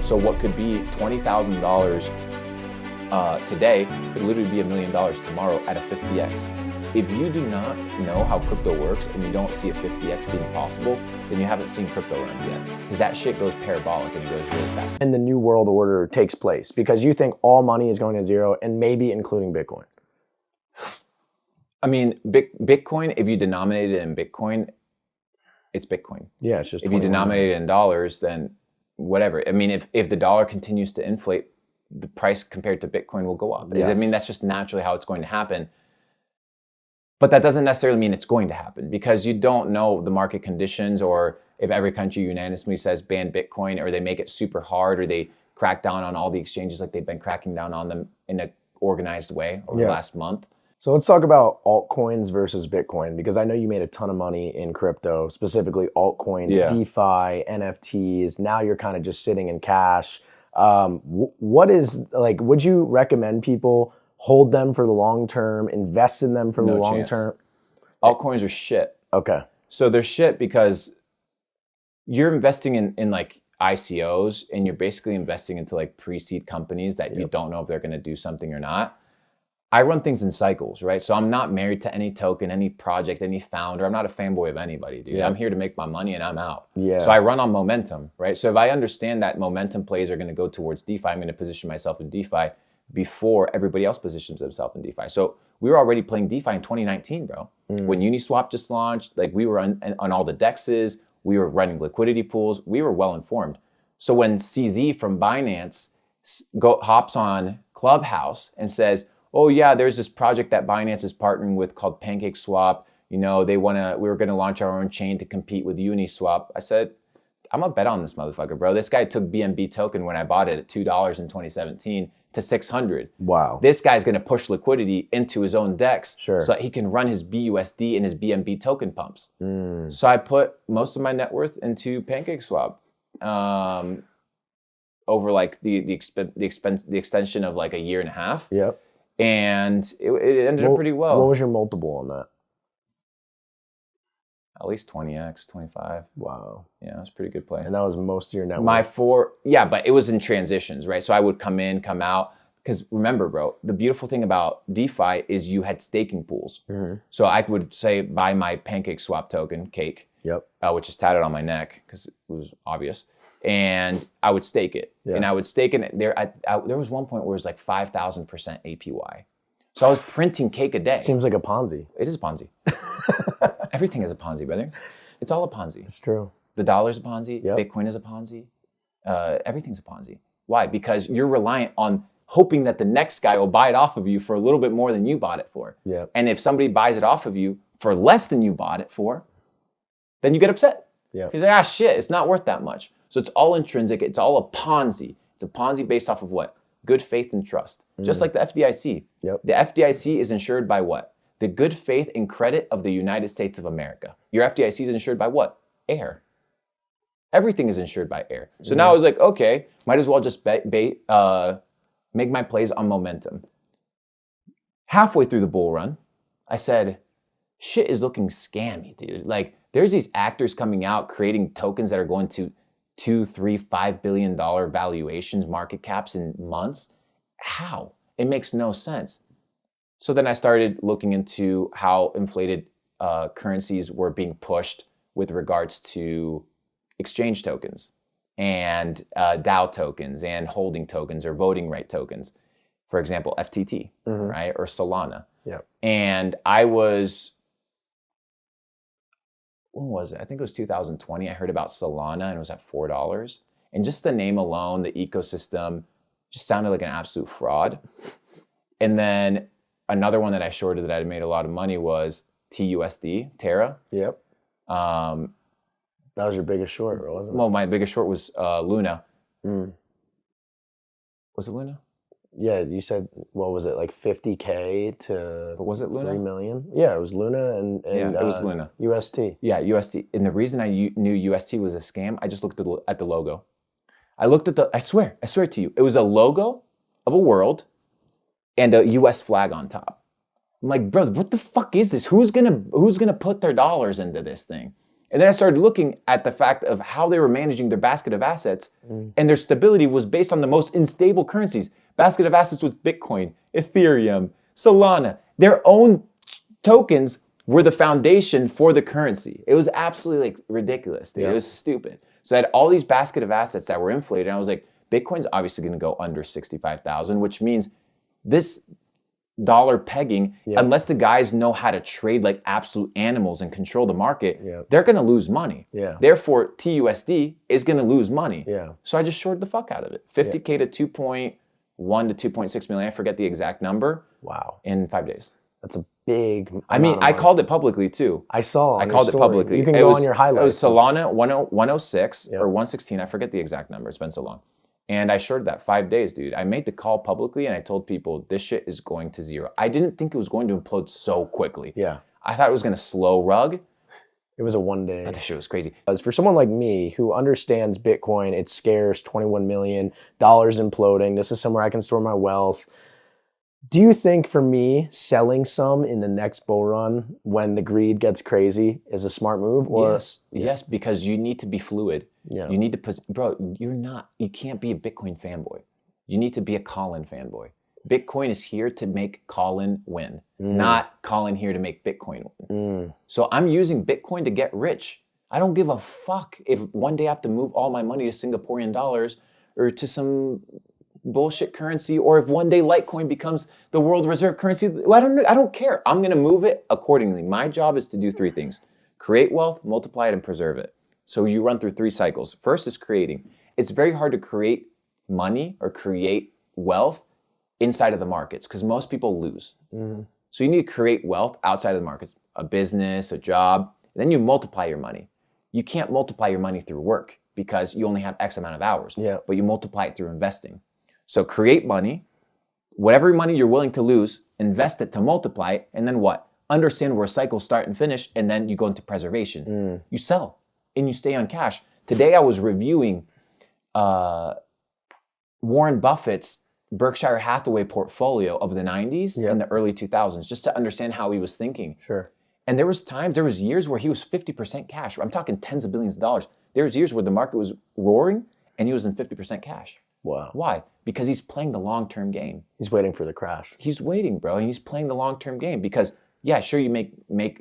So what could be $20,000 today could literally be $1 million tomorrow at a 50x. If you do not know how crypto works and you don't see a 50x being possible, then you haven't seen crypto runs yet. Because that shit goes parabolic and it goes really fast. And the new world order takes place because you think all money is going to zero and maybe including Bitcoin. I mean, Bitcoin, if you denominate it in Bitcoin, it's Bitcoin. Yeah, it's just if you denominate it in dollars, then whatever. I mean, if the dollar continues to inflate, the price compared to Bitcoin will go up. Yes. I mean, that's just naturally how it's going to happen. But that doesn't necessarily mean it's going to happen because you don't know the market conditions, or if every country unanimously says ban Bitcoin, or they make it super hard, or they crack down on all the exchanges like they've been cracking down on them in an organized way over the last month. So let's talk about altcoins versus Bitcoin, because I know you made a ton of money in crypto, specifically altcoins, DeFi, NFTs. Now you're kind of just sitting in cash. What is, like, would you recommend people hold them for the long term, invest in them for the long term? Altcoins are shit. Okay. So they're shit because you're investing in like ICOs, and you're basically investing into like pre-seed companies that you don't know if they're going to do something or not. I run things in cycles, right? So I'm not married to any token, any project, any founder. I'm not a fanboy of anybody, dude. I'm here to make my money and I'm out. So I run on momentum, right? So if I understand that momentum plays are going to go towards DeFi, I'm going to position myself in DeFi before everybody else positions themselves in DeFi. So we were already playing DeFi in 2019, bro. When Uniswap just launched, like we were on all the DEXs, we were running liquidity pools, we were well informed. So when CZ from Binance hops on Clubhouse and says, oh yeah, there's this project that Binance is partnering with called PancakeSwap. You know, we were gonna launch our own chain to compete with Uniswap. I said, I'm gonna bet on this motherfucker, bro. This guy took BNB token when I bought it at $2 in 2017 to 600. Wow. This guy's gonna push liquidity into his own DEX so that he can run his BUSD and his BNB token pumps. So I put most of my net worth into PancakeSwap over like the extension of like a year and a half. Yep. And it ended up pretty well. What was your multiple on that? At least 20x, 25. Wow. Yeah, it was a pretty good play. And that was most of your net worth? But it was in transitions, right? So I would come in, come out. Because remember, bro, the beautiful thing about DeFi is you had staking pools. So I would say buy my PancakeSwap token, Cake, which is tatted on my neck because it was obvious. And I would stake it. And I would stake it. There was one point where it was like 5,000% APY. So I was printing Cake a day. Seems like a Ponzi. It is a Ponzi. Everything is a Ponzi, brother. It's all a Ponzi. It's true. The dollar's a Ponzi. Bitcoin is a Ponzi. Everything's a Ponzi. Why? Because you're reliant on hoping that the next guy will buy it off of you for a little bit more than you bought it for. And if somebody buys it off of you for less than you bought it for, then you get upset. Because you're like, shit, it's not worth that much. So it's all intrinsic. It's all a Ponzi. It's a Ponzi based off of what? Good faith and trust. Just like the FDIC. The FDIC is insured by what? The good faith and credit of the United States of America. Your FDIC is insured by what? Air. Everything is insured by air. So now I was like, okay, might as well just make my plays on momentum. Halfway through the bull run, I said, shit is looking scammy, dude. Like, there's these actors coming out creating tokens that are going to $2, $3, $5 billion valuations, market caps in months. How? It makes no sense. So then I started looking into how inflated currencies were being pushed with regards to exchange tokens and DAO tokens and holding tokens or voting right tokens. For example, FTT, right? Or Solana. And I was, when was it? I think it was 2020. I heard about Solana and it was at $4. And just the name alone, the ecosystem, just sounded like an absolute fraud. And then another one that I shorted that I made a lot of money was TUSD, Terra. That was your biggest short, wasn't it? Well, my biggest short was Luna. Was it Luna? Yeah, you said, what was it, like 50K to but was it Luna? 3 million? Yeah, it was Luna and yeah, it was Luna. UST. Yeah, UST. And the reason I knew UST was a scam, I just looked at the logo. I looked at I swear to you, it was a logo of a world and a US flag on top. I'm like, bro, what the fuck is this? Who's gonna put their dollars into this thing? And then I started looking at the fact of how they were managing their basket of assets, and their stability was based on the most unstable currencies. Basket of assets with Bitcoin, Ethereum, Solana. Their own tokens were the foundation for the currency. It was absolutely like ridiculous, dude. It was stupid. So I had all these basket of assets that were inflated, and I was like, Bitcoin's obviously going to go under 65,000, which means this dollar pegging, unless the guys know how to trade like absolute animals and control the market, they're going to lose money. Therefore, TUSD is going to lose money. So I just shorted the fuck out of it. 50K to 2.1 to 2.6 million. I forget the exact number. Wow. In 5 days. That's a big I mean, I called it publicly too. I saw I called it publicly. You can go on your highlights. It was Solana 106 or 116. I forget the exact number. It's been so long. And I shorted that 5 days, dude. I made the call publicly and I told people this shit is going to zero. I didn't think it was going to implode so quickly. I thought it was going to slow rug. It was a 1 day. But that shit was crazy. As for someone like me who understands Bitcoin, it's scarce, $21 million, imploding. This is somewhere I can store my wealth. Do you think for me, selling some in the next bull run when the greed gets crazy is a smart move? Or? Yes, because you need to be fluid. You need to, bro, you can't be a Bitcoin fanboy. You need to be a Colin fanboy. Bitcoin is here to make Colin win, not Colin here to make Bitcoin win. So I'm using Bitcoin to get rich. I don't give a fuck if one day I have to move all my money to Singaporean dollars or to some bullshit currency, or if one day Litecoin becomes the world reserve currency. I don't care. I'm gonna move it accordingly. My job is to do 3 things: create wealth, multiply it, and preserve it. So you run through 3 cycles. First is creating. It's very hard to create money or create wealth inside of the markets because most people lose. So you need to create wealth outside of the markets, a business, a job, and then you multiply your money. You can't multiply your money through work because you only have X amount of hours, but you multiply it through investing. So create money, whatever money you're willing to lose, invest it to multiply it, and then what? Understand where cycles start and finish, and then you go into preservation. You sell, and you stay on cash. Today I was reviewing Warren Buffett's Berkshire Hathaway portfolio of the 90s and the early 2000s, just to understand how he was thinking. And there was years where he was 50% cash. I'm talking tens of billions of dollars. There was years where the market was roaring, and he was in 50% cash. Wow. Why? Because he's playing the long-term game. He's waiting for the crash. He's waiting, bro. And he's playing the long-term game because, yeah, sure, you make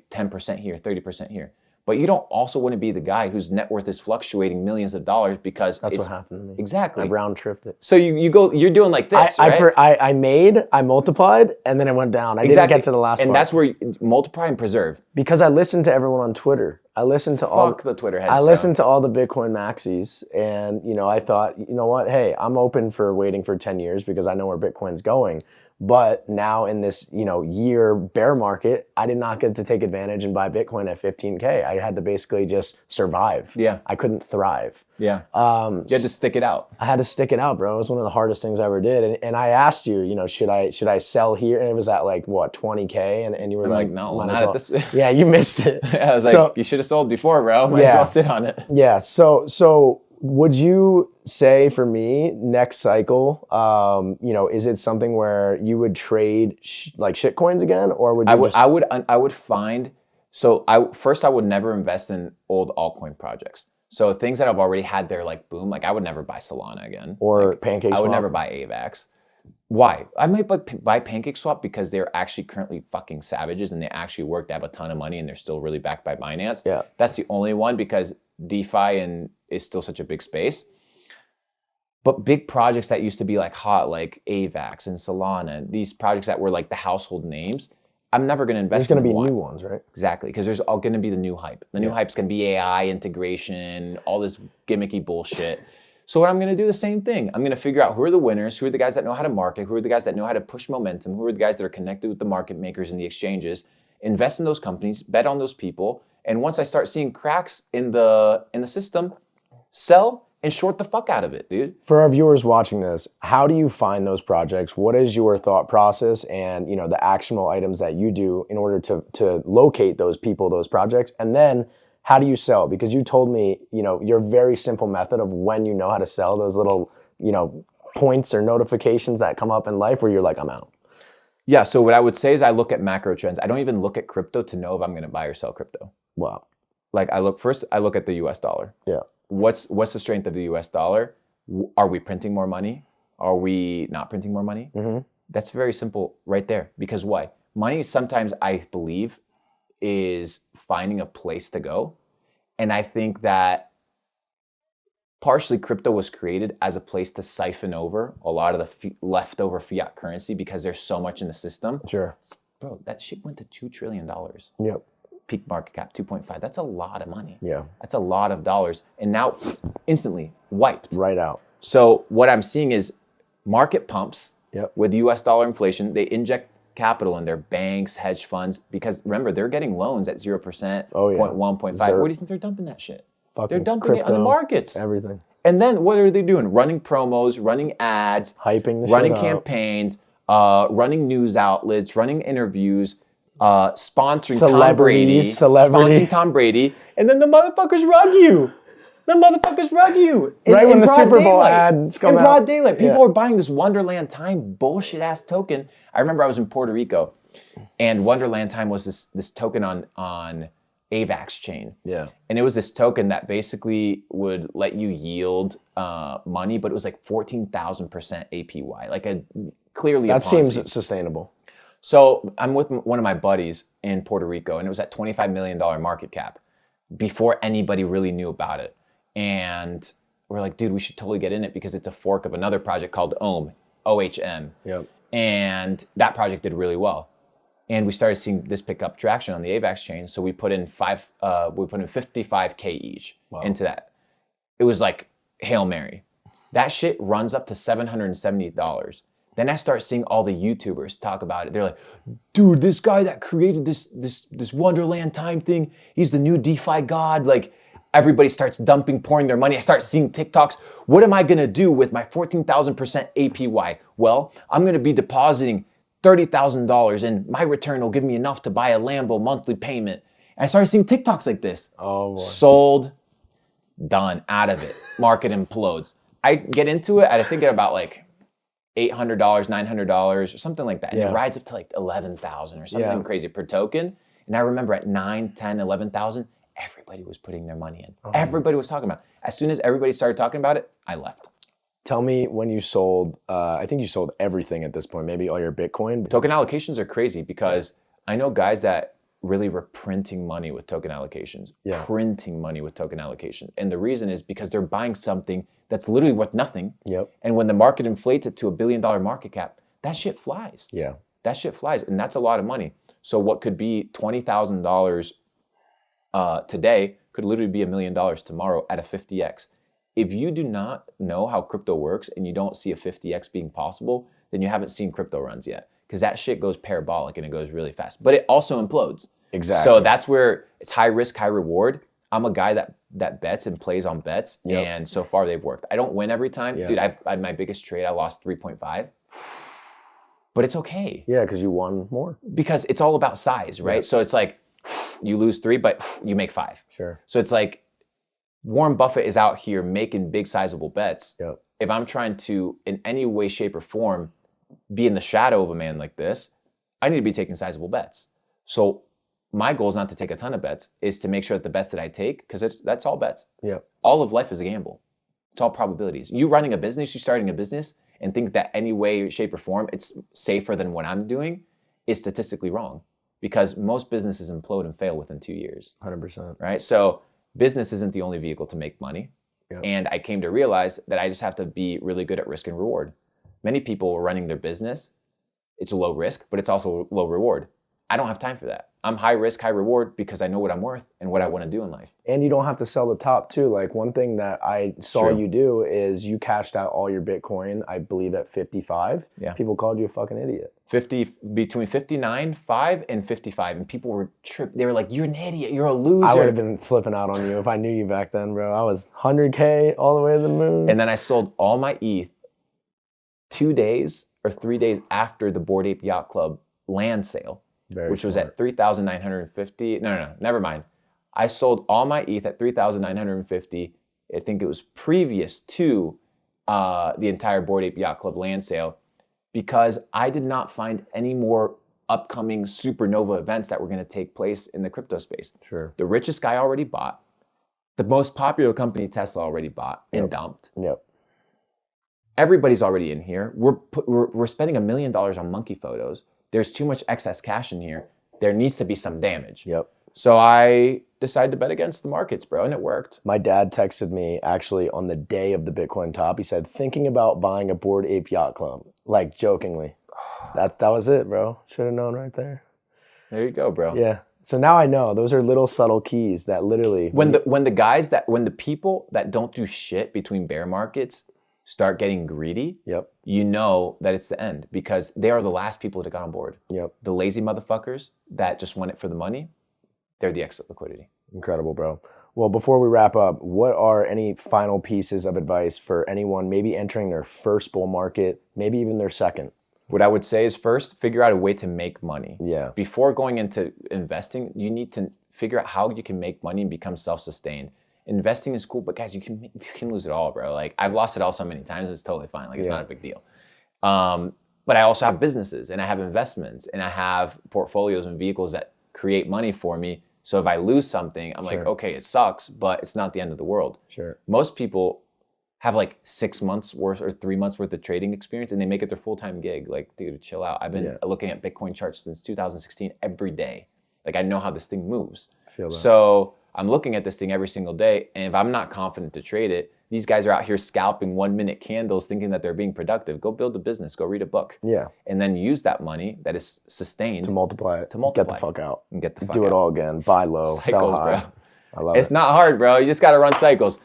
10% here, 30% here. But you don't also want to be the guy whose net worth is fluctuating millions of dollars because that's what happened to me. Exactly. I round tripped it. So you're doing like this, right? I multiplied, and then it went down. I didn't get to the last part. And that's where you multiply and preserve. Because I listened to everyone on Twitter. I listened to the Twitter heads. I listened to all the Bitcoin maxis, and I thought, you know what? Hey, I'm open for waiting for 10 years because I know where Bitcoin's going. But now in this, year bear market, I did not get to take advantage and buy Bitcoin at 15K. I had to basically just survive. I couldn't thrive. You had to stick it out. I had to stick it out, bro. It was one of the hardest things I ever did. And I asked you, should I sell here? And it was at like what, 20K? And you were like, no, not at this. Yeah, you missed it. I was like, you should have sold before, bro. Might as well sit on it. Yeah. So would you say for me next cycle, is it something where you would trade like shit coins again, or would you I would find. So I would never invest in old altcoin projects. So things that have already had their like boom, like I would never buy Solana again. Or PancakeSwap. I would never buy AVAX. Why? I might buy PancakeSwap because they're actually currently fucking savages and they actually work. They have a ton of money and they're still really backed by Binance. Yeah. That's the only one because DeFi is still such a big space. But big projects that used to be like hot, like AVAX and Solana, these projects that were like the household names, I'm never going to invest in. There's going to be new ones, right? Exactly, because there's all going to be the new hype. The new hype's going to be AI integration, all this gimmicky bullshit. So what I'm going to do the same thing. I'm going to figure out who are the winners, who are the guys that know how to market, who are the guys that know how to push momentum, who are the guys that are connected with the market makers and the exchanges, invest in those companies, bet on those people, and once I start seeing cracks in the system, sell and short the fuck out of it, dude. For our viewers watching this, how do you find those projects? What is your thought process and the actionable items that you do in order to locate those people, those projects? And then how do you sell? Because you told me, your very simple method of when you know how to sell, those little, points or notifications that come up in life where you're like, I'm out. Yeah, so what I would say is I look at macro trends. I don't even look at crypto to know if I'm going to buy or sell crypto. Wow. like I look at the US dollar. Yeah. What's the strength of the US dollar? Are we printing more money? Are we not printing more money? Mm-hmm. That's very simple right there. Because why? Money sometimes, I believe, is finding a place to go. And I think that partially crypto was created as a place to siphon over a lot of the leftover fiat currency because there's so much in the system. Sure. Bro, that shit went to $2 trillion. Yep. Peak market cap, 2.5. That's a lot of money. Yeah. That's a lot of dollars. And now instantly wiped. Right out. So what I'm seeing is market pumps with US dollar inflation. They inject capital in their banks, hedge funds, because remember, they're getting loans at 0%, 0.1, 0.5. Where do you think they're dumping that shit? They're dumping crypto, it on the markets. Everything. And then what are they doing? Running promos, running ads, hyping the running shit campaigns, running news outlets, running interviews, sponsoring Tom Brady, sponsoring Tom Brady, and then the motherfuckers rug you. The motherfuckers rug you. Right when the Super Bowl ads come out. In broad daylight. People are buying this Wonderland Time bullshit ass token. I remember I was in Puerto Rico and Wonderland Time was this token on AVAX chain. Yeah. And it was this token that basically would let you yield money, but it was like 14,000% APY. Like a clearly that a Ponzi. seems sustainable. So I'm with one of my buddies in Puerto Rico and it was at $25 million market cap before anybody really knew about it. And we're like, dude, we should totally get in it because it's a fork of another project called OHM. Yep. And that project did really well. And we started seeing this pick up traction on the AVAX chain. So we put in 55K each into that. It was like Hail Mary. That shit runs up to $770. Then I start seeing all the YouTubers talk about it. They're like, dude, this guy that created this Wonderland Time thing, he's the new DeFi god. Like, everybody starts pouring their money. I start seeing TikToks. What am I gonna do with my 14,000% APY? Well, I'm gonna be depositing $30,000 and my return will give me enough to buy a Lambo monthly payment. And I started seeing TikToks like this. Oh boy. Sold, done, out of it. Market implodes. I get into it, I think at about like $800, $900 or something like that. And it rides up to like 11,000 or something crazy per token. And I remember at 9, 10, 11,000, everybody was putting their money in. Everybody was talking about it. As soon as everybody started talking about it, I left. Tell me when you sold, I think you sold everything at this point, maybe all your Bitcoin. Token allocations are crazy because I know guys that really were printing money with token allocations, printing money with token allocation. And the reason is because they're buying something that's literally worth nothing. Yep. And when the market inflates it to $1 billion market cap, that shit flies. Yeah. That shit flies. And that's a lot of money. So what could be $20,000 today could literally be $1 million tomorrow at a 50x. If you do not know how crypto works and you don't see a 50x being possible, then you haven't seen crypto runs yet. Because that shit goes parabolic and it goes really fast. But it also implodes. Exactly. So that's where it's high risk, high reward. I'm a guy that bets and plays on bets. Yep. And so far they've worked. I don't win every time. Dude, I had my biggest trade, I lost 3.5. But it's okay. Yeah, because you won more. Because it's all about size, right? Yep. So it's like, you lose 3, but you make 5. Sure. So it's like Warren Buffett is out here making big sizable bets. Yep. If I'm trying to, in any way, shape, or form, be in the shadow of a man like this, I need to be taking sizable bets. So my goal is not to take a ton of bets, is to make sure that the bets that I take, because that's all bets. Yep. All of life is a gamble. It's all probabilities. You running a business, you starting a business, and think that any way, shape, or form, it's safer than what I'm doing, is statistically wrong. Because most businesses implode and fail within 2 years. 100%. Right? So business isn't the only vehicle to make money. Yep. And I came to realize that I just have to be really good at risk and reward. Many people running their business, it's low risk, but it's also low reward. I don't have time for that. I'm high risk, high reward because I know what I'm worth and what I want to do in life. And you don't have to sell the top too. Like one thing that I saw you do is you cashed out all your Bitcoin, I believe at 55. Yeah. People called you a fucking idiot. Between 59.5 and 55. And people were tripped. They were like, you're an idiot. You're a loser. I would have been flipping out on you if I knew you back then, bro. I was 100K all the way to the moon. And then I sold all my ETH 2 days or 3 days after the Bored Ape Yacht Club land sale. Which was at 3,950. No, never mind. I sold all my ETH at 3,950. I think it was previous to the entire Bored Ape Yacht Club land sale because I did not find any more upcoming supernova events that were going to take place in the crypto space. Sure. The richest guy already bought. The most popular company, Tesla, already bought and dumped. Yep. Everybody's already in here. We're spending $1 million on monkey photos. There's too much excess cash in here. There needs to be some damage. Yep. So I decided to bet against the markets, bro, and it worked. My dad texted me actually on the day of the Bitcoin top. He said, thinking about buying a Bored Ape Yacht Club, like jokingly. That was it, bro. Should have known right there. There you go, bro. Yeah. So now I know those are little subtle keys that literally when the people that don't do shit between bear markets start getting greedy, you know that it's the end, because they are the last people to get on board. The lazy motherfuckers that just want it for the money, they're the exit liquidity. Incredible, bro. Well, before we wrap up, what are any final pieces of advice for anyone maybe entering their first bull market, maybe even their second? What I would say is, first, figure out a way to make money. Yeah. Before going into investing, you need to figure out how you can make money and become self-sustained. Investing is cool, but guys, you can lose it all, bro. Like, I've lost it all so many times, it's totally fine. Like, it's not a big deal. But I also have businesses, and I have investments, and I have portfolios and vehicles that create money for me. So if I lose something, I'm like, okay, it sucks, but it's not the end of the world. Sure. Most people have like 6 months worth or 3 months worth of trading experience, and they make it their full-time gig. Like, dude, chill out. I've been looking at Bitcoin charts since 2016 every day. Like, I know how this thing moves. I feel that. So I'm looking at this thing every single day, and if I'm not confident to trade it, these guys are out here scalping 1 minute candles thinking that they're being productive. Go build a business, go read a book. Yeah. And then use that money that is sustained to multiply it. Get the fuck out. And get the fuck Do out. it all again. Buy low, Cycles, sell high. bro. I love It's not hard, bro. You just got to run cycles.